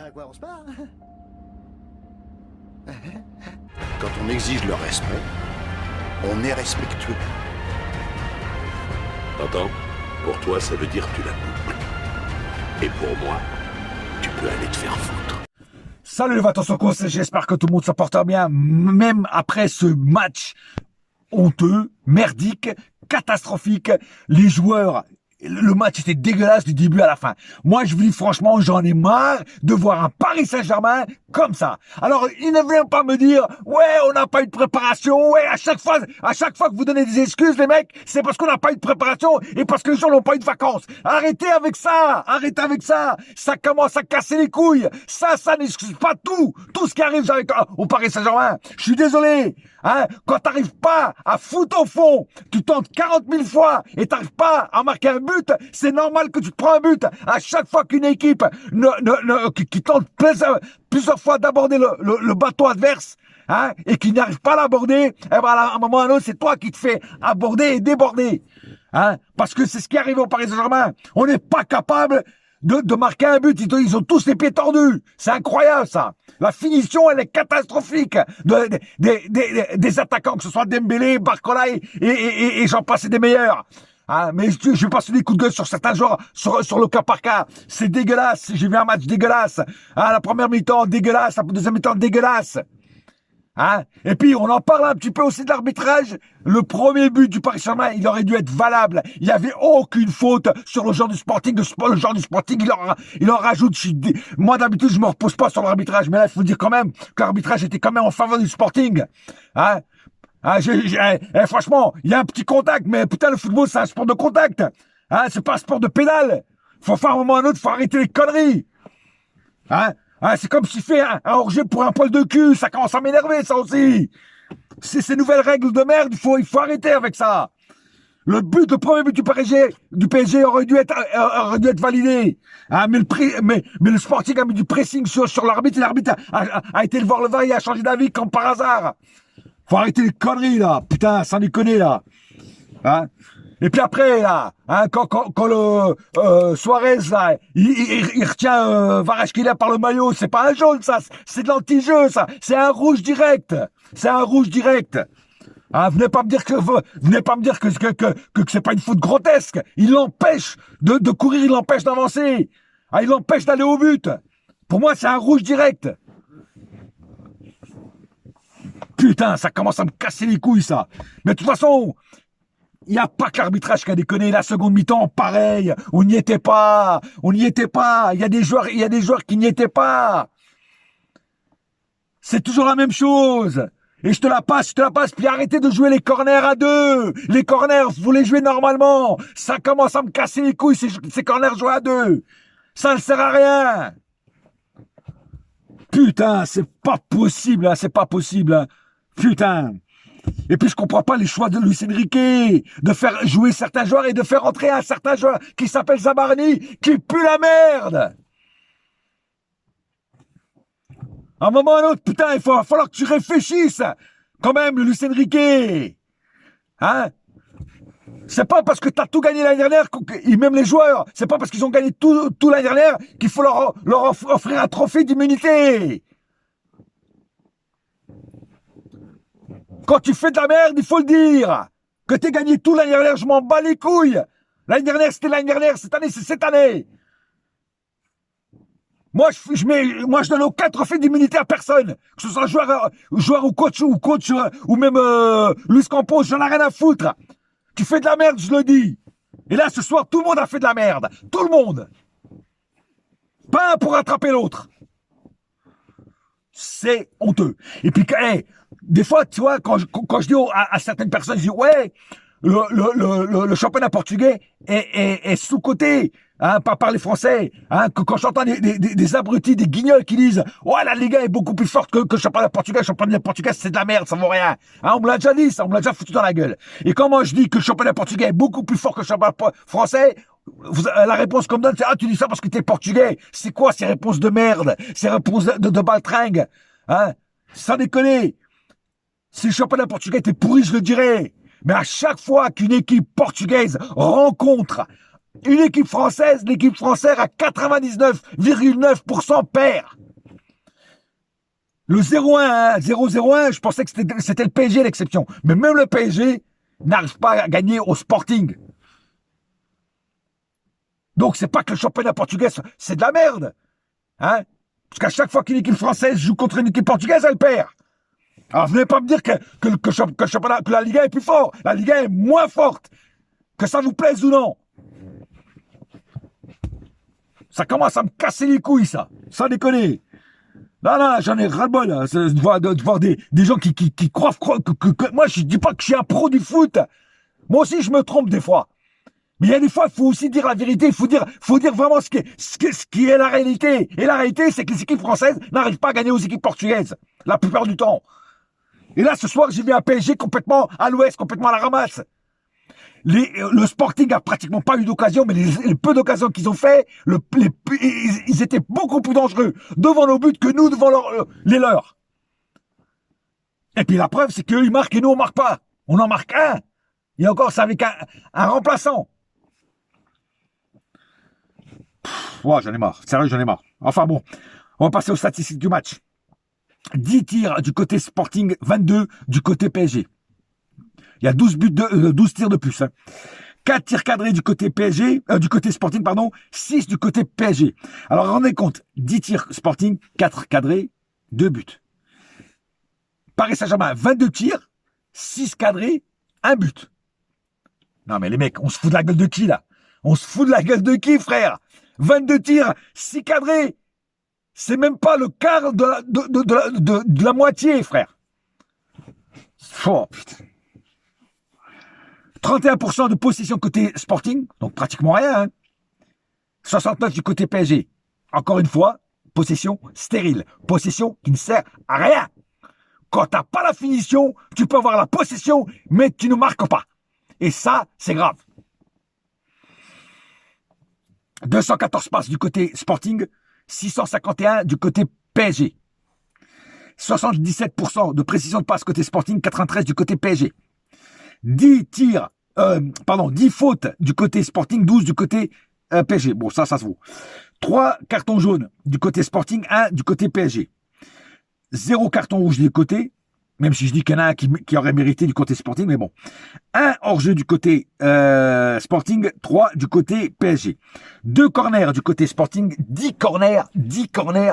à quoi on se parle? Quand on exige le respect, on est respectueux. T'entends? Pour toi, ça veut dire que tu la boucles. Et pour moi, tu peux aller te faire foutre. Salut les Vatosokos, j'espère que tout le monde se porte bien, même après ce match honteux, merdique, catastrophique. Les joueurs, le match était dégueulasse du début à la fin. Moi, je vous dis franchement, j'en ai marre de voir un Paris Saint-Germain comme ça. Alors, il ne vient pas me dire, ouais, on n'a pas eu de préparation, ouais, à chaque fois que vous donnez des excuses, les mecs, c'est parce qu'on n'a pas eu de préparation et parce que les gens n'ont pas eu de vacances. Arrêtez avec ça, ça commence à casser les couilles. Ça n'excuse pas tout ce qui arrive avec, au Paris Saint-Germain. Je suis désolé, hein, quand t'arrives pas à foutre au fond, tu tentes 40 000 fois et t'arrives pas à marquer un but, c'est normal que tu te prends un but. À chaque fois qu'une équipe qui tente plusieurs fois d'aborder le bateau adverse, hein, et qui n'arrive pas à l'aborder, eh ben, à un moment ou à un autre, c'est toi qui te fais aborder et déborder. Hein, parce que c'est ce qui arrive au Paris Saint-Germain. On n'est pas capable de marquer un but. Ils ont tous les pieds tordus. C'est incroyable, ça. La finition, elle est catastrophique des attaquants, que ce soit Dembélé, Barcola et j'en passe des meilleurs. Hein, mais je vais passer des coups de gueule sur certains joueurs, sur le cas par cas. C'est dégueulasse. J'ai vu un match dégueulasse. Hein, la première mi-temps, dégueulasse. La deuxième mi-temps, dégueulasse. Hein, et puis, on en parle un petit peu aussi de l'arbitrage. Le premier but du Paris Saint-Germain, il aurait dû être valable. Il n'y avait aucune faute sur le genre du Sporting. Le genre du Sporting, il en rajoute. Moi, d'habitude, je me repose pas sur l'arbitrage. Mais là, il faut dire quand même que l'arbitrage était quand même en faveur du Sporting. Hein. Ah, franchement, il y a un petit contact, mais putain, le football, c'est un sport de contact. Hein, c'est pas un sport de pédale. Faut faire un moment ou un autre, faut arrêter les conneries. Hein, c'est comme si fait un hors-jeu pour un poil de cul. Ça commence à m'énerver, ça aussi. C'est ces nouvelles règles de merde, il faut arrêter avec ça. Le premier but du PSG aurait dû être validé. Hein, mais le Sporting a mis du pressing sur l'arbitre et l'arbitre a été le voir le VAR et a changé d'avis comme par hasard. Faut arrêter les conneries, là. Putain, sans déconner, là. Hein? Et puis après, là, hein, quand le Suarez, là, il retient Kvaratskhelia par le maillot, c'est pas un jaune, ça. C'est de l'anti-jeu, ça. C'est un rouge direct. C'est un rouge direct. Hein, venez pas me dire que c'est pas une faute grotesque. Il l'empêche de courir, il l'empêche d'avancer. Hein, il l'empêche d'aller au but. Pour moi, c'est un rouge direct. Putain, ça commence à me casser les couilles, ça. Mais de toute façon, il n'y a pas que l'arbitrage qui a déconné. La seconde mi-temps, pareil. On n'y était pas. Il y a des joueurs qui n'y étaient pas. C'est toujours la même chose. Et je te la passe. Puis arrêtez de jouer les corners à deux. Les corners, vous les jouez normalement. Ça commence à me casser les couilles, ces corners joués à deux. Ça ne sert à rien. Putain, c'est pas possible, hein, c'est pas possible. Hein. Putain. Et puis je comprends pas les choix de Luis Enrique, de faire jouer certains joueurs et de faire entrer un certain joueur qui s'appelle Zabarni, qui pue la merde. À un moment ou à un autre, putain, il va falloir que tu réfléchisses. Quand même, Luis Enrique. Hein? C'est pas parce que t'as tout gagné l'année dernière, et même les joueurs, c'est pas parce qu'ils ont gagné tout l'année dernière qu'il faut leur offrir un trophée d'immunité. Quand tu fais de la merde, il faut le dire. Que t'aies gagné tout l'année dernière, je m'en bats les couilles. L'année dernière, c'était l'année dernière, cette année, c'est cette année. Moi, je donne aucun trophée d'immunité à personne. Que ce soit joueur ou coach, ou même Luis Campos, j'en ai rien à foutre. Tu fais de la merde, je le dis. Et là, ce soir, tout le monde a fait de la merde. Tout le monde. Pas un pour rattraper l'autre. C'est honteux. Et puis, des fois, tu vois, quand je dis à certaines personnes, je dis, ouais, le championnat portugais est sous-coté, hein, par les Français. Hein, quand j'entends des abrutis, des guignols qui disent, ouais, la Liga est beaucoup plus forte que le championnat portugais. Le championnat portugais, c'est de la merde, ça vaut rien. Hein, on me l'a déjà dit, ça, on me l'a déjà foutu dans la gueule. Et quand moi je dis que le championnat portugais est beaucoup plus fort que le championnat français, la réponse qu'on me donne, c'est, ah, tu dis ça parce que t'es portugais. C'est quoi ces réponses de merde? Ces réponses de baltringue? Hein? Sans déconner. Si le championnat portugais était pourri, je le dirais. Mais à chaque fois qu'une équipe portugaise rencontre Une équipe française à 99,9% perd. Le 0-1, 0-0-1, je pensais que c'était le PSG l'exception. Mais même le PSG n'arrive pas à gagner au Sporting. Donc c'est pas que le championnat portugais, c'est de la merde. Hein? Parce qu'à chaque fois qu'une équipe française joue contre une équipe portugaise, elle perd. Alors venez pas me dire que la Liga est plus forte. La Liga est moins forte. Que ça vous plaise ou non. Ça commence à me casser les couilles, ça. Sans déconner. Là, j'en ai ras-le-bol, de voir des gens qui croient que moi, je dis pas que je suis un pro du foot. Moi aussi, je me trompe des fois. Mais il y a des fois, il faut aussi dire la vérité. Il faut dire vraiment ce qui est la réalité. Et la réalité, c'est que les équipes françaises n'arrivent pas à gagner aux équipes portugaises. La plupart du temps. Et là, ce soir, j'ai vu un PSG complètement à l'ouest, complètement à la ramasse. Le Sporting a pratiquement pas eu d'occasion, mais les peu d'occasions qu'ils ont fait, ils étaient beaucoup plus dangereux devant nos buts que nous devant les leurs. Et puis la preuve, c'est qu'eux, ils marquent et nous, on marque pas. On en marque un. Et encore, c'est avec un remplaçant. Ouais, j'en ai marre. Sérieux, j'en ai marre. Enfin bon, on va passer aux statistiques du match. 10 tirs du côté Sporting, 22 du côté PSG. Il y a 12 tirs de plus. Hein. 4 tirs cadrés du côté PSG, du côté Sporting, pardon, 6 du côté PSG. Alors rendez compte, 10 tirs Sporting, 4 cadrés, 2 buts. Paris Saint-Germain, 22 tirs, 6 cadrés, 1 but. Non mais les mecs, on se fout de la gueule de qui là? On se fout de la gueule de qui, frère? 22 tirs, 6 cadrés. C'est même pas le quart de la moitié, frère. Oh putain. 31% de possession côté Sporting, donc pratiquement rien. Hein. 69 du côté PSG. Encore une fois, possession stérile. Possession qui ne sert à rien. Quand t'as pas la finition, tu peux avoir la possession, mais tu ne marques pas. Et ça, c'est grave. 214 passes du côté Sporting, 651 du côté PSG. 77% de précision de passe côté Sporting, 93 du côté PSG. 10 fautes du côté Sporting, 12 du côté PSG. Bon, ça se vaut. 3 cartons jaunes du côté Sporting, 1 du côté PSG. 0 carton rouge du côté, même si je dis qu'il y en a un qui aurait mérité du côté Sporting, mais bon. 1 hors-jeu du côté Sporting, 3 du côté PSG. 2 corners du côté Sporting, 10 corners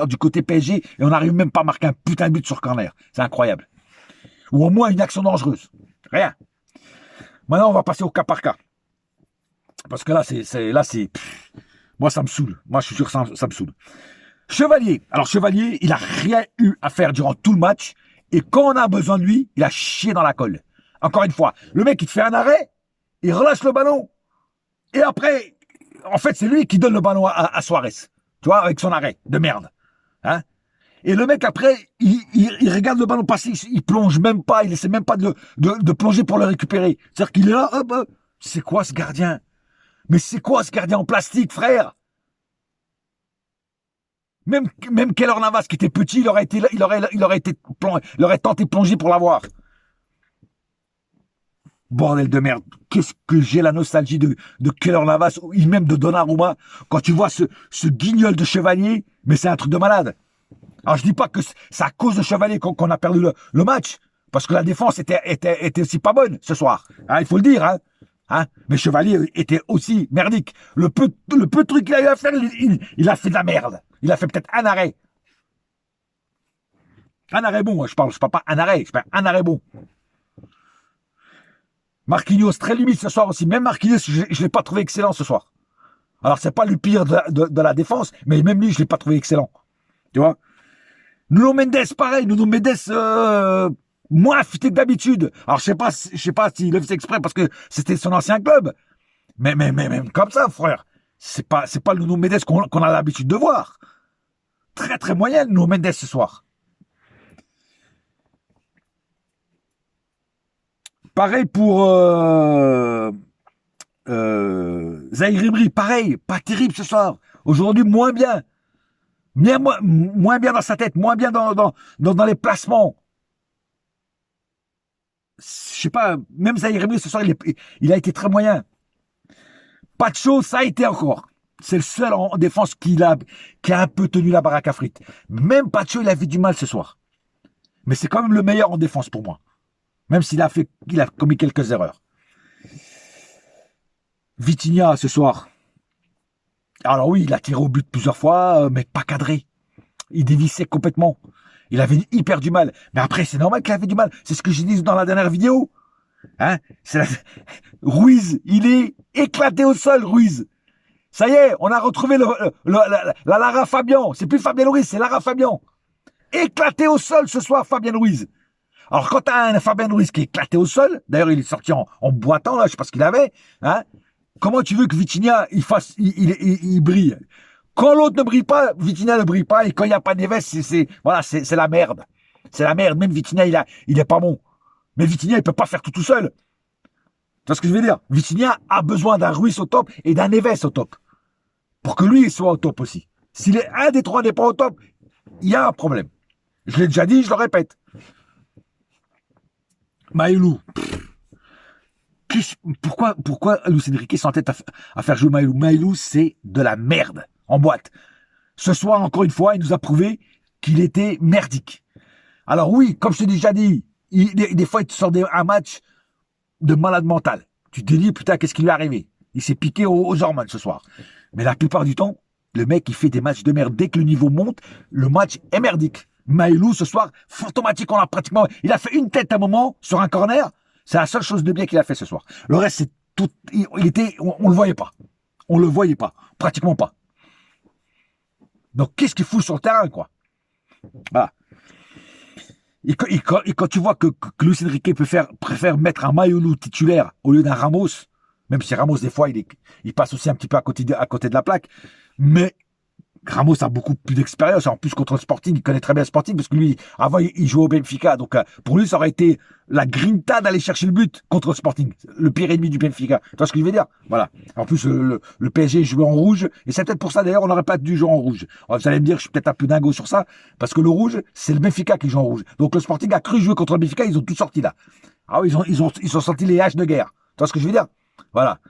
du côté PSG, et on n'arrive même pas à marquer un putain de but sur corner. C'est incroyable. Ou au moins une action dangereuse. Rien. Maintenant, on va passer au cas par cas. Parce que là, moi, ça me saoule. Moi, je suis sûr que ça me saoule. Chevalier. Alors, Chevalier, il a rien eu à faire durant tout le match. Et quand on a besoin de lui, il a chié dans la colle. Encore une fois, le mec, il te fait un arrêt, il relâche le ballon. Et après, en fait, c'est lui qui donne le ballon à Suarez. Tu vois, avec son arrêt de merde. Hein? Et le mec, après, il regarde le ballon passer, il plonge même pas, il essaie même pas de plonger pour le récupérer. C'est-à-dire qu'il est là, hop, c'est quoi ce gardien? Mais c'est quoi ce gardien en plastique, frère? Même Keylor Navas, qui était petit, il aurait tenté de plonger pour l'avoir. Bordel de merde. Qu'est-ce que j'ai la nostalgie de Keylor Navas, ou même de Donnarumma, quand tu vois ce guignol de Chevalier, mais c'est un truc de malade. Alors, je dis pas que c'est à cause de Chevalier qu'on a perdu le match, parce que la défense était aussi pas bonne ce soir. Hein, il faut le dire, hein. Mais Chevalier était aussi merdique. Le peu de trucs qu'il a eu à faire, il a fait de la merde. Il a fait peut-être un arrêt. Un arrêt bon, je parle pas un arrêt, je parle un arrêt bon. Marquinhos, très limite ce soir aussi. Même Marquinhos, je l'ai pas trouvé excellent ce soir. Alors, c'est pas le pire de la défense, mais même lui, je l'ai pas trouvé excellent. Tu vois? Nuno Mendes, pareil. Nuno Mendes, moins affûté que d'habitude. Alors, je sais pas s'il le faisait exprès parce que c'était son ancien club. Mais même comme ça, frère. C'est pas le Nuno Mendes qu'on a l'habitude de voir. Très, très moyen, Nuno Mendes ce soir. Pareil pour Zahir Emery, pareil, pas terrible ce soir. Aujourd'hui, moins bien. Moins bien dans sa tête, moins bien dans les placements. Je sais pas, même Zahir Emery ce soir, il a été très moyen. Pacho, ça a été encore. C'est le seul en défense qui a un peu tenu la baraque à frites. Même Pacho, il a fait du mal ce soir. Mais c'est quand même le meilleur en défense pour moi. Même s'il a commis quelques erreurs. Vitinha, ce soir. Alors oui, il a tiré au but plusieurs fois, mais pas cadré. Il dévissait complètement. Il avait hyper du mal. Mais après, c'est normal qu'il avait du mal. C'est ce que j'ai dit dans la dernière vidéo. Hein? Ruiz, il est éclaté au sol, Ruiz. Ça y est, on a retrouvé la Lara Fabian. C'est plus Fabien Ruiz, c'est Lara Fabian. Éclaté au sol ce soir, Fabien Ruiz. Alors, quand t'as un Fabien Ruiz qui est éclaté au sol, d'ailleurs, il est sorti en boitant, là, je sais pas ce qu'il avait, hein? Comment tu veux que Vitinha, il brille? Quand l'autre ne brille pas, Vitinha ne brille pas, et quand il n'y a pas Neves, c'est la merde. C'est la merde. Même Vitinha, il est pas bon. Mais Vitinha, il peut pas faire tout seul. Tu vois ce que je veux dire? Vitinha a besoin d'un Ruiz au top et d'un Neves au top. Pour que lui, il soit au top aussi. S'il est un des trois n'est pas au top, il y a un problème. Je l'ai déjà dit, je le répète. Maïlou. Pourquoi Luis Enrique s'entête à faire jouer Maïlou? Maïlou, c'est de la merde en boîte. Ce soir, encore une fois, il nous a prouvé qu'il était merdique. Alors oui, comme je t'ai déjà dit, des fois, il te sort un match de malade mental. Tu te dis, putain, qu'est-ce qui lui est arrivé? Il s'est piqué aux hormones ce soir. Mais la plupart du temps, le mec, il fait des matchs de merde. Dès que le niveau monte, le match est merdique. Maïlou, ce soir, fantomatique, il a fait une tête à un moment sur un corner. C'est la seule chose de bien qu'il a fait ce soir. Le reste, c'est tout, on le voyait pas. On le voyait pas. Pratiquement pas. Donc, qu'est-ce qu'il fout sur le terrain, quoi? Voilà. Et quand tu vois que Luis Enrique préfère mettre un Maïlou titulaire au lieu d'un Ramos, même si Ramos, des fois, il passe aussi un petit peu à côté de la plaque, mais Ramos a beaucoup plus d'expérience. En plus, contre le Sporting, il connaît très bien le Sporting parce que lui, avant, il jouait au Benfica. Donc, pour lui, ça aurait été la grinta d'aller chercher le but contre le Sporting. Le pire ennemi du Benfica. Tu vois ce que je veux dire? Voilà. En plus, le PSG jouait en rouge. Et c'est peut-être pour ça, d'ailleurs, on n'aurait pas dû jouer en rouge. Alors, vous allez me dire, je suis peut-être un peu dingo sur ça. Parce que le rouge, c'est le Benfica qui joue en rouge. Donc, le Sporting a cru jouer contre le Benfica. Ils ont tout sorti là. Ah oui, ils ont sorti les haches de guerre. Tu vois ce que je veux dire? Voilà.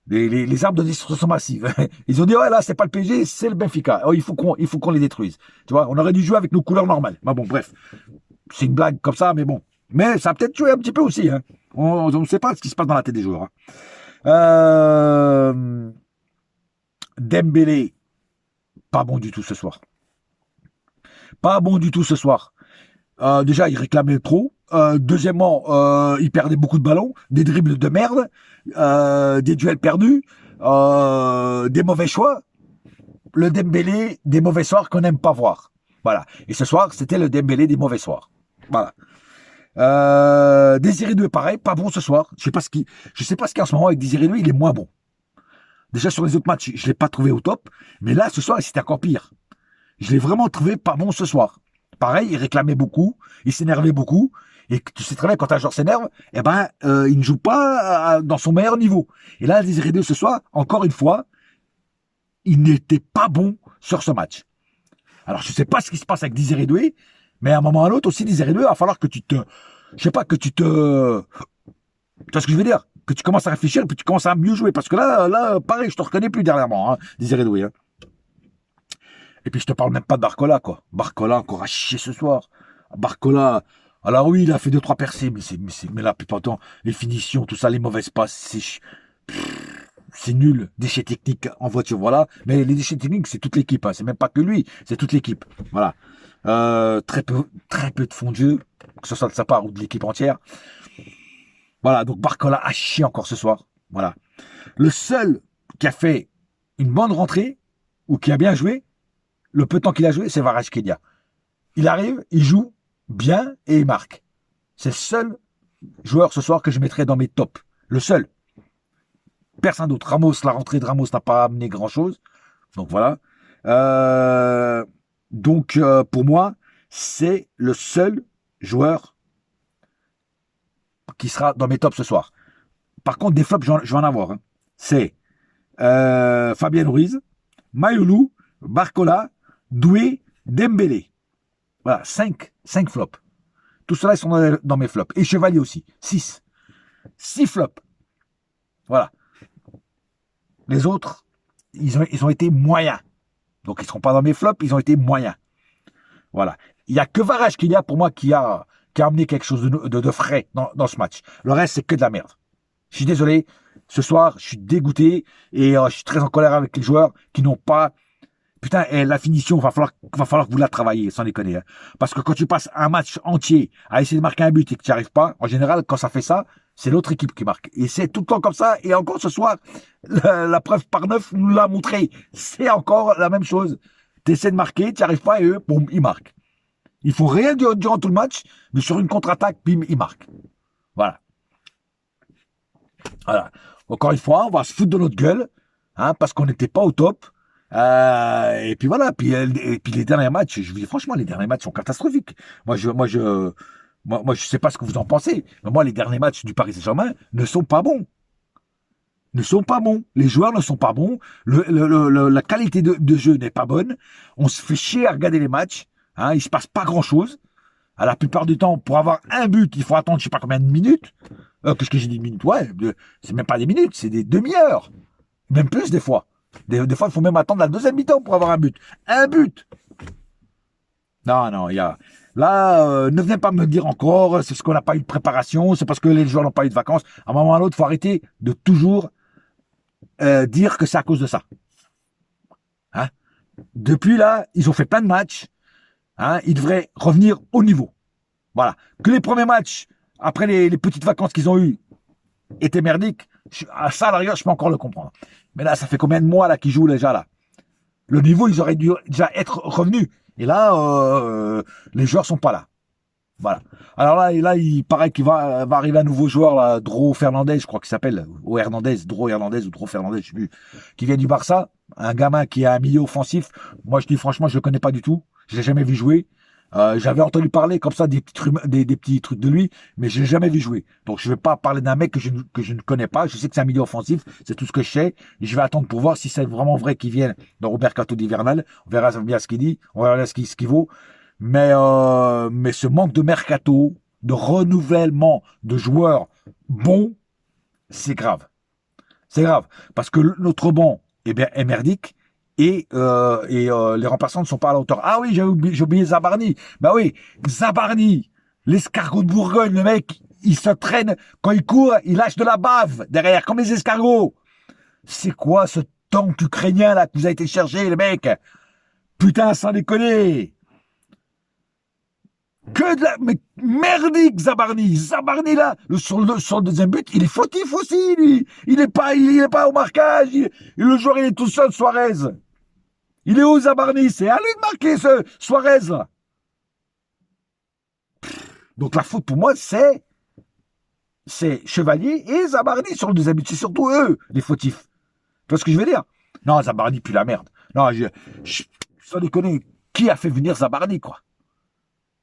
Les armes de destruction massive. Ils ont dit, ouais, là, c'est pas le PSG, c'est le Benfica. Oh, il faut qu'on les détruise. Tu vois, on aurait dû jouer avec nos couleurs normales. Mais bon, bref. C'est une blague comme ça, mais bon. Mais ça a peut-être joué un petit peu aussi, hein. On ne sait pas ce qui se passe dans la tête des joueurs, hein. Dembélé, pas bon du tout ce soir. Pas bon du tout ce soir. Déjà, il réclamait trop. Deuxièmement, il perdait beaucoup de ballons, des dribbles de merde, des duels perdus, des mauvais choix. Le Dembélé des mauvais soirs qu'on n'aime pas voir. Voilà. Et ce soir, c'était le Dembélé des mauvais soirs. Voilà. Désiré Doué, pareil, pas bon ce soir. Je sais pas ce qu'il y a en ce moment avec Désiré Doué, il est moins bon. Déjà sur les autres matchs, je l'ai pas trouvé au top, mais là, ce soir, c'était encore pire. Je l'ai vraiment trouvé pas bon ce soir. Pareil, il réclamait beaucoup, il s'énervait beaucoup. Et tu sais très bien, quand un joueur s'énerve, il ne joue pas dans son meilleur niveau. Et là, Désiré Doué, ce soir, encore une fois, il n'était pas bon sur ce match. Alors, je ne sais pas ce qui se passe avec Désiré Doué, mais à un moment ou à l'autre aussi, Désiré Doué, il va falloir que tu vois ce que je veux dire? Que tu commences à réfléchir et puis tu commences à mieux jouer. Parce que là, pareil, je te reconnais plus dernièrement, hein, Désiré Doué. Hein. Et puis, je te parle même pas de Barcola, quoi. Barcola, encore à chier ce soir. Barcola, alors oui, il a fait 2-3 percées, mais la plupart du temps, les finitions, tout ça, les mauvaises passes, c'est nul. Déchets techniques en voiture, voilà. Mais les déchets techniques, c'est toute l'équipe, hein. C'est même pas que lui, c'est toute l'équipe. Voilà. Très peu de fond de jeu, que ce soit de sa part ou de l'équipe entière. Voilà, donc Barcola a chié encore ce soir. Voilà. Le seul qui a fait une bonne rentrée, ou qui a bien joué, le peu de temps qu'il a joué, c'est Kvaratskhelia. Il arrive, il joue bien et il marque. C'est le seul joueur ce soir que je mettrai dans mes tops. Le seul. Personne d'autre. La rentrée de Ramos n'a pas amené grand-chose. Donc voilà. Pour moi, c'est le seul joueur qui sera dans mes tops ce soir. Par contre, des flops, je vais en avoir. Hein. C'est Fabien Ruiz, Maïlou, Barcola, Doué, Dembélé. Voilà, 5 flops. Tout cela, ils sont dans mes flops. Et Chevalier aussi, 6 flops. Voilà. les autres, ils ont été moyens. Donc, ils ne seront pas dans mes flops, ils ont été moyens. Voilà. Il n'y a que Varèche pour moi, qui a amené quelque chose de frais dans ce match. Le reste, c'est que de la merde. Je suis désolé. Ce soir, je suis dégoûté et je suis très en colère avec les joueurs qui n'ont pas... Putain, la finition, va falloir que vous la travaillez, sans déconner. Hein. Parce que quand tu passes un match entier à essayer de marquer un but et que tu n'y arrives pas, en général, quand ça fait ça, c'est l'autre équipe qui marque. Et c'est tout le temps comme ça. Et encore ce soir, la preuve par 9 nous l'a montré. C'est encore la même chose. Tu essaies de marquer, tu n'y arrives pas et eux, boum, ils marquent. Ils font rien durant tout le match, mais sur une contre-attaque, bim, ils marquent. Voilà. Voilà. Encore une fois, on va se foutre de notre gueule, hein, parce qu'on n'était pas au top. Et puis voilà. Et puis les derniers matchs, je vous dis franchement, les derniers matchs sont catastrophiques. Moi, je sais pas ce que vous en pensez, mais moi, les derniers matchs du Paris Saint-Germain ne sont pas bons. Ne sont pas bons. Les joueurs ne sont pas bons. La qualité de jeu n'est pas bonne. On se fait chier à regarder les matchs. Hein, il se passe pas grand-chose. À la plupart du temps, pour avoir un but, il faut attendre je sais pas combien de minutes. Qu'est-ce que j'ai dit de minutes? Ouais, c'est même pas des minutes, c'est des demi-heures. Même plus des fois. Des fois, il faut même attendre la deuxième mi-temps pour avoir un but. Un but. Non, il y a... Là, ne venez pas me dire encore, c'est parce qu'on n'a pas eu de préparation, c'est parce que les joueurs n'ont pas eu de vacances. À un moment ou à l'autre, il faut arrêter de toujours dire que c'est à cause de ça. Hein? Depuis là, ils ont fait plein de matchs. Hein? Ils devraient revenir au niveau. Voilà. Que les premiers matchs, après les petites vacances qu'ils ont eues, étaient merdiques, ça, à la rigueur, je peux encore le comprendre. Mais là, ça fait combien de mois là qu'ils jouent déjà là? Le niveau, ils auraient dû déjà être revenus. Et là, les joueurs sont pas là. Voilà. Alors là, il paraît qu'il va arriver un nouveau joueur, là, Dro Fernandez, je crois qu'il s'appelle, ou Hernandez, Dro Hernandez ou Dro Fernandez, je sais plus, qui vient du Barça, un gamin qui a un milieu offensif. Moi, je dis franchement, je le connais pas du tout. Je l'ai jamais vu jouer. J'avais entendu parler comme ça des petits trucs de lui, mais je l'ai jamais vu jouer. Donc je vais pas parler d'un mec que je ne connais pas. Je sais que c'est un milieu offensif, c'est tout ce que je sais. Et je vais attendre pour voir si c'est vraiment vrai qu'il vienne dans Mercato d'hivernal. On verra bien ce qu'il dit, on verra ce qu'il vaut. Mais ce manque de mercato, de renouvellement de joueurs bons, c'est grave. C'est grave parce que notre banc est merdique. Et les remplaçants ne sont pas à la hauteur. Ah oui, j'ai oublié Zabarni. Bah oui, Zabarni, l'escargot de Bourgogne, le mec, il se traîne, quand il court, il lâche de la bave derrière, comme les escargots. C'est quoi ce tank ukrainien là que vous avez été chercher, les mecs? Putain, sans déconner. Que de la... Mais merdique, Zabarni. Zabarni là, sur le deuxième but, il est fautif aussi, lui. Il est pas au marquage. Le joueur, il est tout seul, Suarez. Il est où, Zabarni? C'est à lui de marquer, ce Suarez, là. Donc la faute, pour moi, c'est Chevalier et Zabarni sur le deuxième but. C'est surtout eux, les fautifs. Tu vois ce que je veux dire? Non, Zabarni pue la merde. Non, sans déconner, qui a fait venir Zabarni, quoi?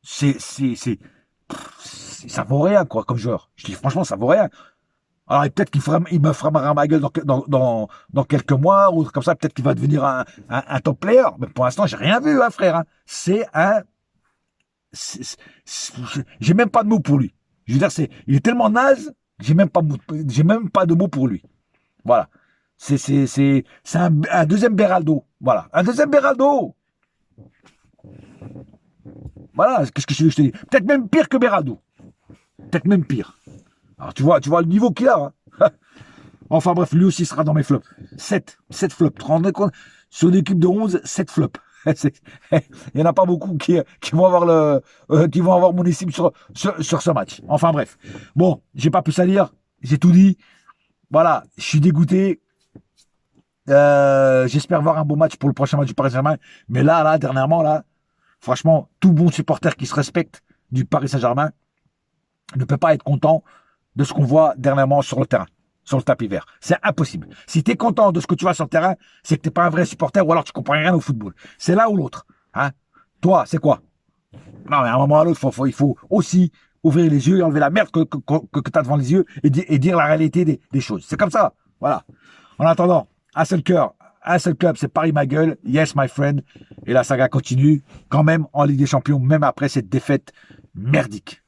Ça vaut rien, quoi, comme joueur. Je dis, franchement, ça vaut rien. Alors, peut-être qu'il me fera ma gueule dans quelques mois, ou comme ça, peut-être qu'il va devenir un top player. Mais pour l'instant, j'ai rien vu, hein, frère. Hein. J'ai même pas de mots pour lui. Je veux dire, il est tellement naze, j'ai même pas de mots pour lui. Voilà. C'est un deuxième Beraldo. Voilà. Un deuxième Beraldo. Voilà. Qu'est-ce que je veux que je te dis? Peut-être même pire que Beraldo. Peut-être même pire. Alors, tu vois le niveau qu'il a. Hein. Enfin bref, lui aussi sera dans mes flops. 7 flops. Tu te rends compte? Sur une équipe de 11, 7 flops. Il n'y en a pas beaucoup qui vont avoir mon estime sur ce match. Enfin bref. Bon, j'ai pas plus à dire. J'ai tout dit. Voilà, je suis dégoûté. J'espère voir un beau match pour le prochain match du Paris Saint-Germain. Mais là, dernièrement, là, franchement, tout bon supporter qui se respecte du Paris Saint-Germain ne peut pas être content de ce qu'on voit dernièrement sur le terrain, sur le tapis vert. C'est impossible. Si tu es content de ce que tu vois sur le terrain, c'est que tu n'es pas un vrai supporter ou alors tu comprends rien au football. C'est l'un ou l'autre. Hein? Toi, c'est quoi? Non, mais à un moment ou à l'autre, il faut aussi ouvrir les yeux et enlever la merde que tu as devant les yeux et dire la réalité des choses. C'est comme ça. Voilà. En attendant, un seul cœur, un seul club, c'est Paris ma gueule. Yes, my friend. Et la saga continue quand même en Ligue des Champions, même après cette défaite merdique.